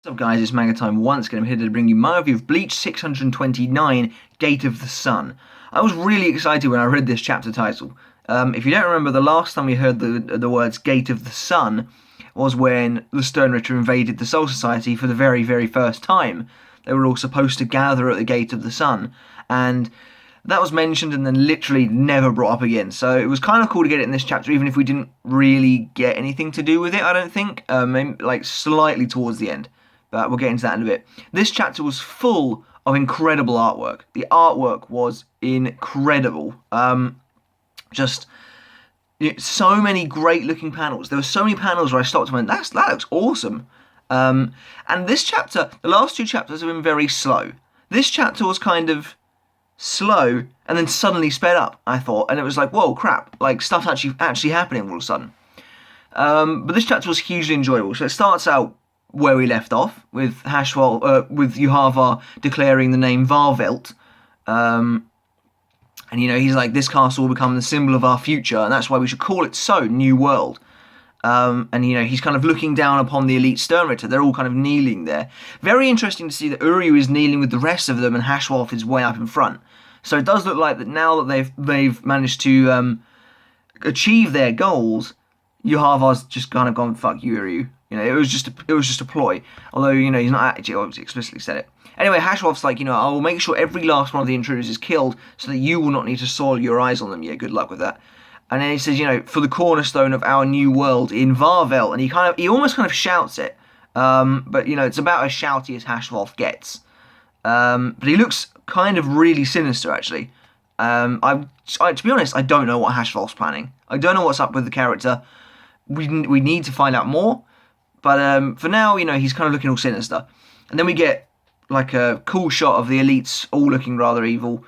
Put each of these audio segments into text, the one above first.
What's up guys, it's Manga Time once again. I'm here to bring you my review of Bleach 629, Gate of the Sun. I was really excited when I read this chapter title. If you don't remember, the last time we heard the words Gate of the Sun was when the Sternritter invaded the Soul Society for the very, very first time. They were all supposed to gather at the Gate of the Sun, and that was mentioned and then literally never brought up again. So it was kind of cool to get it in this chapter, even if we didn't really get anything to do with it, I don't think. Maybe, like slightly towards the end. But we'll get into that in a bit. This chapter was full of incredible artwork. The artwork was incredible. Just so many great looking panels. There were so many panels where I stopped and went, that looks awesome. And this chapter, the last two chapters have been very slow. This chapter was kind of slow and then suddenly sped up, I thought. And it was like, whoa, crap. Like, stuff's actually happening all of a sudden. But this chapter was hugely enjoyable. So it starts out where we left off, with Haschwalth, with Yhwach declaring the name Warhwelt. And he's like, this castle will become the symbol of our future, and that's why we should call it so, New World. And he's kind of looking down upon the elite Sternritter. They're all kind of kneeling there. Very interesting to see that Uryu is kneeling with the rest of them, and Haschwalth is way up in front. So it does look like that now that they've managed to achieve their goals, Yhwach's just kind of gone, fuck you, Uryu. It was just a ploy. Although, he's not actually obviously explicitly said it. Anyway, Haschwalth's like, I will make sure every last one of the intruders is killed so that you will not need to soil your eyes on them. Yeah, good luck with that. And then he says, for the cornerstone of our new world in Warhwelt. And he almost kind of shouts it. But, it's about as shouty as Haschwalth gets. But he looks kind of really sinister, actually. To be honest, I don't know what Haschwalth's planning. I don't know what's up with the character. We need to find out more. But for now, he's kind of looking all sinister. And then we get like a cool shot of the elites all looking rather evil,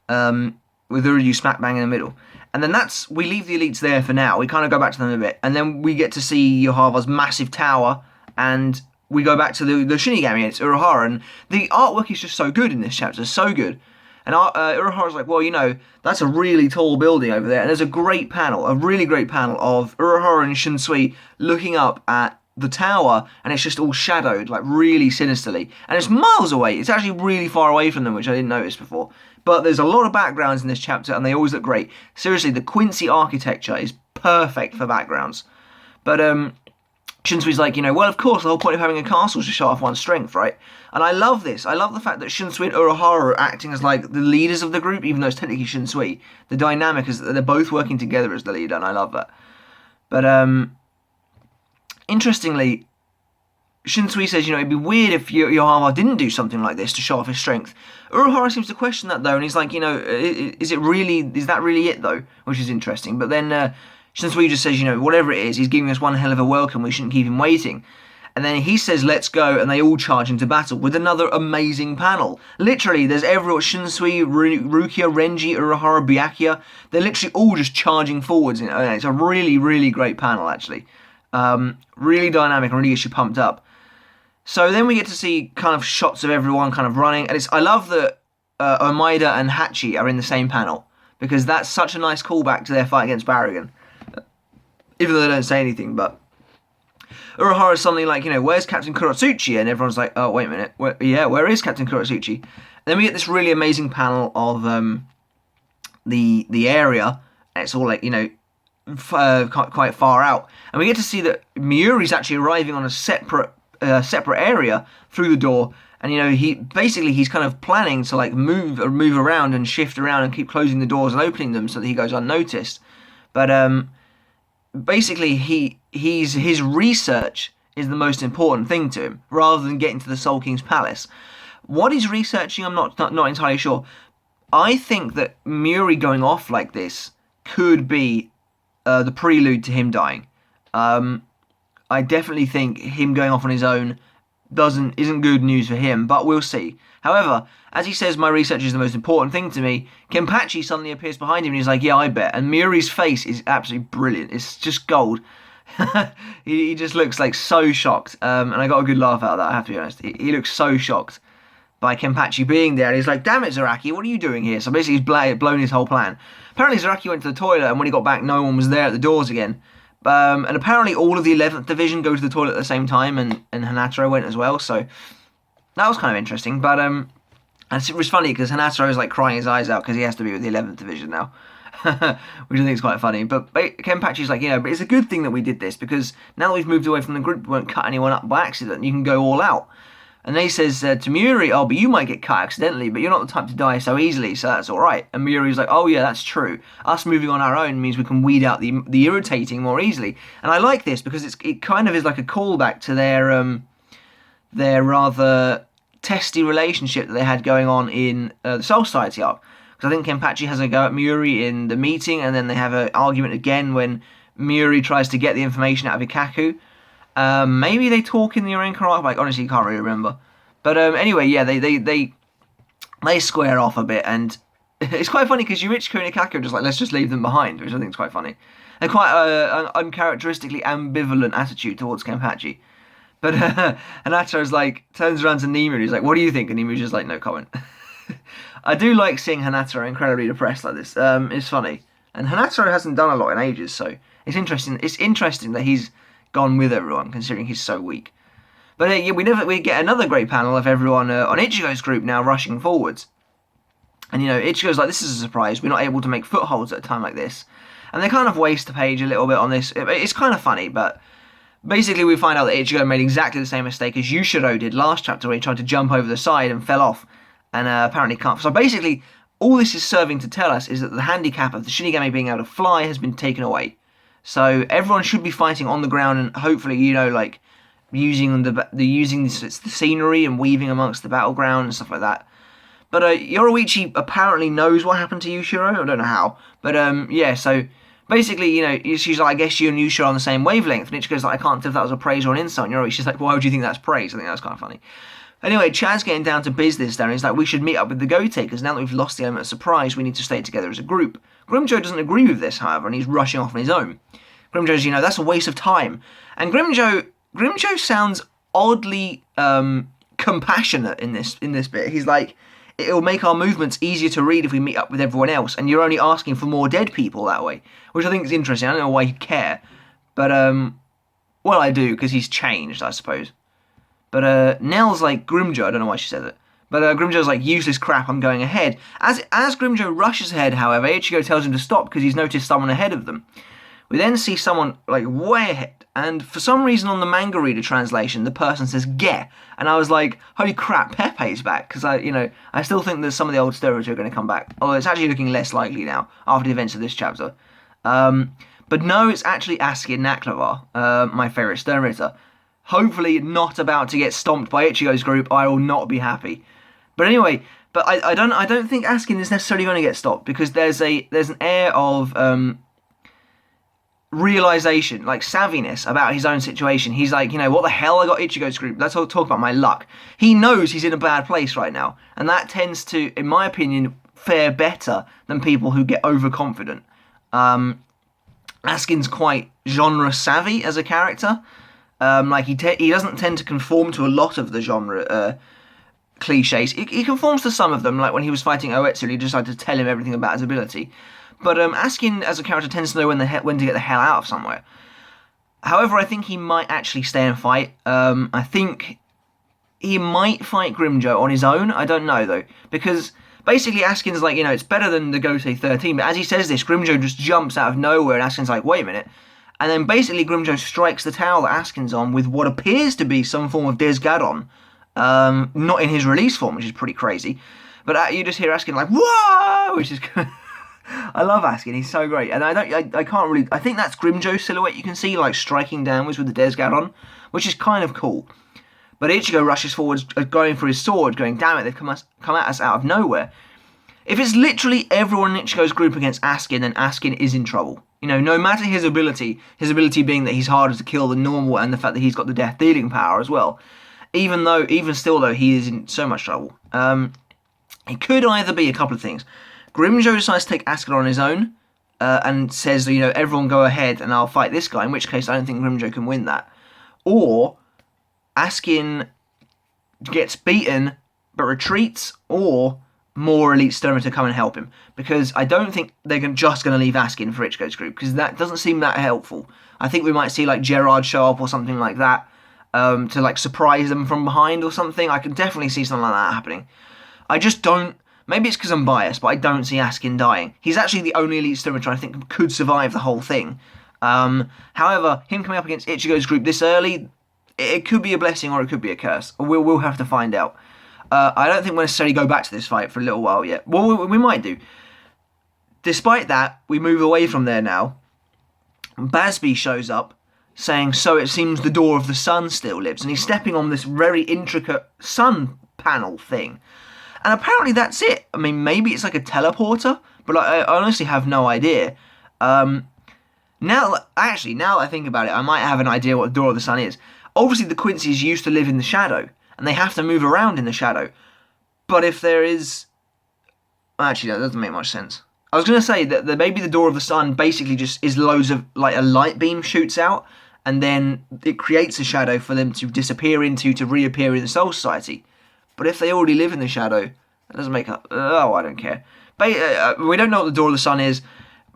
with Uryu smack bang in the middle. And then we leave the elites there for now. We kind of go back to them a bit. And then we get to see Yhwach's massive tower. And we go back to the Shinigami. It's Urahara. And the artwork is just so good in this chapter. So good. And Urahara's like, well, that's a really tall building over there. And there's a really great panel of Urahara and Shunsui looking up at the tower, and it's just all shadowed, like really sinisterly, and it's miles away. It's actually really far away from them, which I didn't notice before. But there's a lot of backgrounds in this chapter, and they always look great. Seriously, the Quincy architecture is perfect for backgrounds. But Shinsui's like, well, of course, the whole point of having a castle is to show off one's strength, right? And I love this. I love the fact that Shunsui and Urahara are acting as like the leaders of the group, even though it's technically Shunsui. The dynamic is that they're both working together as the leader, and I love that. But interestingly, Shunsui says, it'd be weird if Yhwach didn't do something like this to show off his strength. Urahara seems to question that, though, and he's like, is that really it, though? Which is interesting. But then Shunsui just says, whatever it is, he's giving us one hell of a welcome, we shouldn't keep him waiting. And then he says, let's go, and they all charge into battle with another amazing panel. Literally, there's everyone, Shunsui, Rukia, Renji, Urahara, Byakuya, they're literally all just charging forwards. It's a really, really great panel, actually. Really dynamic and really gets you pumped up. So then we get to see kind of shots of everyone kind of running, and I love that Omaida and Hachi are in the same panel, because that's such a nice callback to their fight against Barragan, even though they don't say anything. But Urahara is suddenly like, where's Captain Kurotsuchi? And everyone's like, oh, wait a minute, where is Captain Kurotsuchi? And then we get this really amazing panel of the area, and it's all like, quite far out, and we get to see that Mayuri's actually arriving on a separate area through the door, and he's kind of planning to like move around and shift around and keep closing the doors and opening them so that he goes unnoticed. But basically his research is the most important thing to him, rather than getting to the Soul King's palace. What he's researching, I'm not entirely sure. I think that Mayuri going off like this could be the prelude to him dying. I definitely think him going off on his own isn't good news for him, but we'll see. However, as he says, my research is the most important thing to me, Kenpachi suddenly appears behind him and he's like, yeah, I bet. And Mayuri's face is absolutely brilliant. It's just gold. he just looks like so shocked. And I got a good laugh out of that, I have to be honest. He looks so shocked by Kenpachi being there, and he's like, damn it, Zaraki, what are you doing here? So basically he's blown his whole plan. Apparently Zaraki went to the toilet, and when he got back, no one was there at the doors again. And apparently all of the 11th Division go to the toilet at the same time, and Hanataro went as well, so that was kind of interesting. But and it was funny because Hanataro is like crying his eyes out because he has to be with the 11th Division now, which I think is quite funny. But Kenpachi's like, but it's a good thing that we did this, because now that we've moved away from the group, we won't cut anyone up by accident. You can go all out. And then he says to Mayuri, oh, but you might get cut accidentally, but you're not the type to die so easily, so that's alright. And Mayuri's like, oh yeah, that's true. Us moving on our own means we can weed out the irritating more easily. And I like this because it kind of is like a callback to their rather testy relationship that they had going on in the Soul Society arc. Because I think Kenpachi has a go at Mayuri in the meeting, and then they have an argument again when Mayuri tries to get the information out of Ikkaku. Maybe they talk in the Orenka arc, but I honestly can't really remember. But anyway, yeah, they square off a bit, and it's quite funny because Yhwach and Ikkaku are just like, let's just leave them behind, which I think is quite funny. They're quite an uncharacteristically ambivalent attitude towards Kenpachi. But Hanataro's like, turns around to Nemu and he's like, what do you think? And Nemu's just like, no comment. I do like seeing Hanataro incredibly depressed like this. It's funny. And Hanataro hasn't done a lot in ages, so it's interesting. It's interesting that he's gone with everyone, considering he's so weak. But yeah, we get another great panel of everyone on Ichigo's group now rushing forwards. And Ichigo's like, this is a surprise. We're not able to make footholds at a time like this. And they kind of waste the page a little bit on this. It's kind of funny, but basically we find out that Ichigo made exactly the same mistake as Yushiro did last chapter, where he tried to jump over the side and fell off, and apparently can't. So basically, all this is serving to tell us is that the handicap of the Shinigami being able to fly has been taken away. So everyone should be fighting on the ground, and hopefully, like using the scenery and weaving amongst the battleground and stuff like that. But Yoruichi apparently knows what happened to Yushiro. I don't know how, but yeah. So basically, she's like, I guess you and Yushiro are on the same wavelength. And Ichigo's like, I can't tell if that was a praise or an insult. And Yoruichi's like, why would you think that's praise? I think that's kind of funny. Anyway, Chad's getting down to business there, and he's like, we should meet up with the Gotei, because now that we've lost the element of surprise, we need to stay together as a group. Grimjo doesn't agree with this, however, and he's rushing off on his own. Grimjo's, that's a waste of time. And Grimjo sounds oddly compassionate in this bit. He's like, it'll make our movements easier to read if we meet up with everyone else, and you're only asking for more dead people that way, which I think is interesting. I don't know why he'd care, but well, I do, because he's changed, I suppose. But Nell's like, Grimjo, I don't know why she said it, but Grimjo's like, useless crap, I'm going ahead. As Grimjo rushes ahead, however, Ichigo tells him to stop because he's noticed someone ahead of them. We then see someone like way ahead, and for some reason on the manga reader translation, the person says "ge," and I was like, "Holy crap, Pepe's back!" Because I still think that some of the old stereotypes are going to come back, although it's actually looking less likely now after the events of this chapter. But no, it's actually Askin Naklavar, my favourite Sternritter. Hopefully not about to get stomped by Ichigo's group. I will not be happy. But anyway, I don't think Askin is necessarily going to get stopped, because there's an air of realization, like savviness about his own situation. He's like, what the hell, I got Ichigo's group, let's all talk about my luck. He knows he's in a bad place right now, and that tends to, in my opinion, fare better than people who get overconfident. Askin's quite genre savvy as a character. He doesn't tend to conform to a lot of the genre cliches. He conforms to some of them, like when he was fighting Oetsu and he decided to tell him everything about his ability. But Askin, as a character, tends to know when to get the hell out of somewhere. However, I think he might actually stay and fight. I think he might fight Grimjo on his own. I don't know, though. Because basically Askin's like, it's better than the Gotei 13. But as he says this, Grimjo just jumps out of nowhere and Askin's like, wait a minute. And then basically Grimjo strikes the tower that Askin's on with what appears to be some form of Desgadon. Not in his release form, which is pretty crazy. But you just hear Askin like, whoa! Which is... I love Askin, he's so great. And I can't really... I think that's Grimjo's silhouette you can see, like, striking downwards with the Desgadon, which is kind of cool. But Ichigo rushes forwards, going for his sword, going, damn it, they've come at us out of nowhere. If it's literally everyone in Ichigo's group against Askin, then Askin is in trouble. No matter his ability being that he's harder to kill than normal, and the fact that he's got the death-dealing power as well. Even still, though, he is in so much trouble. It could either be a couple of things. Grimjo decides to take Askin on his own, and says, everyone go ahead and I'll fight this guy, in which case I don't think Grimjo can win that. Or Askin gets beaten, but retreats, or more elite Sturmer to come and help him, because I don't think they're just going to leave Askin for Ichigo's group, because that doesn't seem that helpful. I think we might see like Gerard show up or something like that, to like surprise them from behind or something. I can definitely see something like that happening. I just don't. Maybe it's because I'm biased, but I don't see Askin dying. He's actually the only elite Sturmer I think could survive the whole thing. However, him coming up against Ichigo's group this early, it could be a blessing or it could be a curse. We'll have to find out. I don't think we'll necessarily go back to this fight for a little while yet. Well, we might do. Despite that, we move away from there now. Bazz-B shows up, saying, so it seems the door of the sun still lives. And he's stepping on this very intricate sun panel thing. And apparently that's it. I mean, maybe it's like a teleporter, but I honestly have no idea. Now that I think about it, I might have an idea what the door of the sun is. Obviously, the Quincy's used to live in the shadow, and they have to move around in the shadow. But if there is... Actually, that doesn't make much sense. I was going to say that maybe the door of the sun basically just is loads of... like a light beam shoots out, and then it creates a shadow for them to disappear into, to reappear in the Soul Society. But if they already live in the shadow, that doesn't make up... Oh, I don't care. But we don't know what the door of the sun is.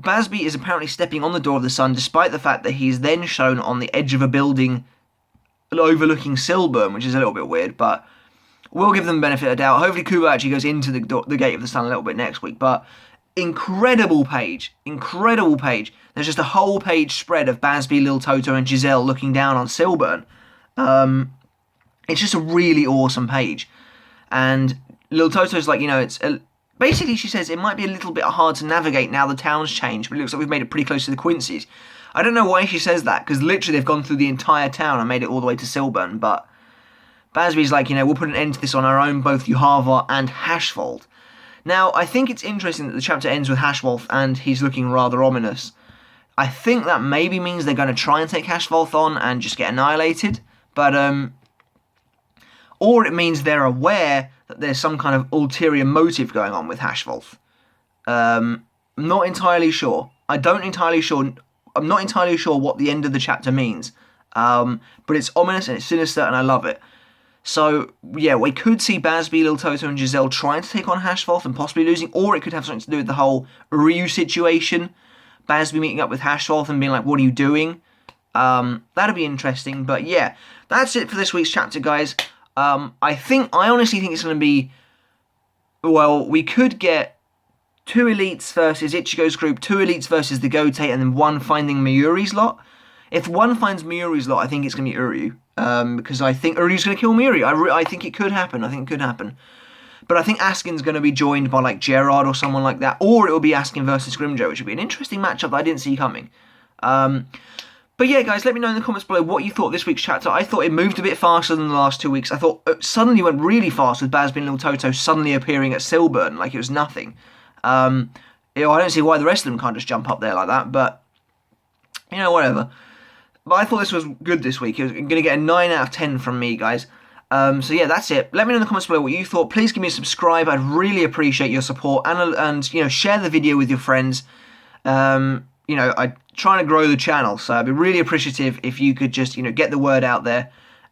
Bazz-B is apparently stepping on the door of the sun, despite the fact that he's then shown on the edge of a building overlooking Silbern, which is a little bit weird, but we'll give them the benefit of the doubt. Hopefully Kuba actually goes into the Gate of the Sun a little bit next week, but incredible page. There's just a whole page spread of Bazz-B, Lil Toto, and Giselle looking down on Silbern. It's just a really awesome page. And Lil Toto's like, basically she says it might be a little bit hard to navigate now the town's changed, but it looks like we've made it pretty close to the Quincy's. I don't know why she says that, because literally they've gone through the entire town and made it all the way to Silbern, but Bazz-B's like, we'll put an end to this on our own, both Yhwach and Haschwalth. Now, I think it's interesting that the chapter ends with Haschwalth and he's looking rather ominous. I think that maybe means they're going to try and take Haschwalth on and just get annihilated, but, or it means they're aware that there's some kind of ulterior motive going on with Haschwalth. Not entirely sure. I'm not entirely sure what the end of the chapter means. But it's ominous and it's sinister and I love it. So, yeah, we could see Bazz-B, Lil Toto and Giselle trying to take on Haschwalth and possibly losing, or it could have something to do with the whole Ryu situation. Bazz-B meeting up with Haschwalth and being like, what are you doing? That'd be interesting, but yeah, that's it for this week's chapter, guys. I honestly think it's going to be, well, we could get 2 elites versus Ichigo's group, 2 elites versus the Gotei, and then 1 finding Mayuri's lot. If 1 finds Mayuri's lot, I think it's going to be Uryu. Because I think Uryu's going to kill Mayuri. I think it could happen. But I think Askin's going to be joined by like Gerard or someone like that. Or it will be Askin versus Grimjo, which would be an interesting matchup that I didn't see coming. But yeah, guys, let me know in the comments below what you thought of this week's chapter. I thought it moved a bit faster than the last 2 weeks. I thought it suddenly went really fast with Bazz-B and Lil Toto suddenly appearing at Silbern like it was nothing. I don't see why the rest of them can't just jump up there like that, but, whatever. But I thought this was good this week. It was going to get a 9 out of 10 from me, guys. So yeah, that's it. Let me know in the comments below what you thought. Please give me a subscribe. I'd really appreciate your support. And share the video with your friends. I'm trying to grow the channel, so I'd be really appreciative if you could just, get the word out there.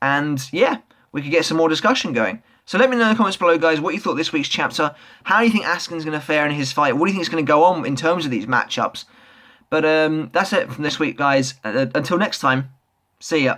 And yeah, we could get some more discussion going. So let me know in the comments below, guys, what you thought this week's chapter. How do you think Askin's going to fare in his fight? What do you think is going to go on in terms of these matchups? But that's it from this week, guys. Until next time, see ya.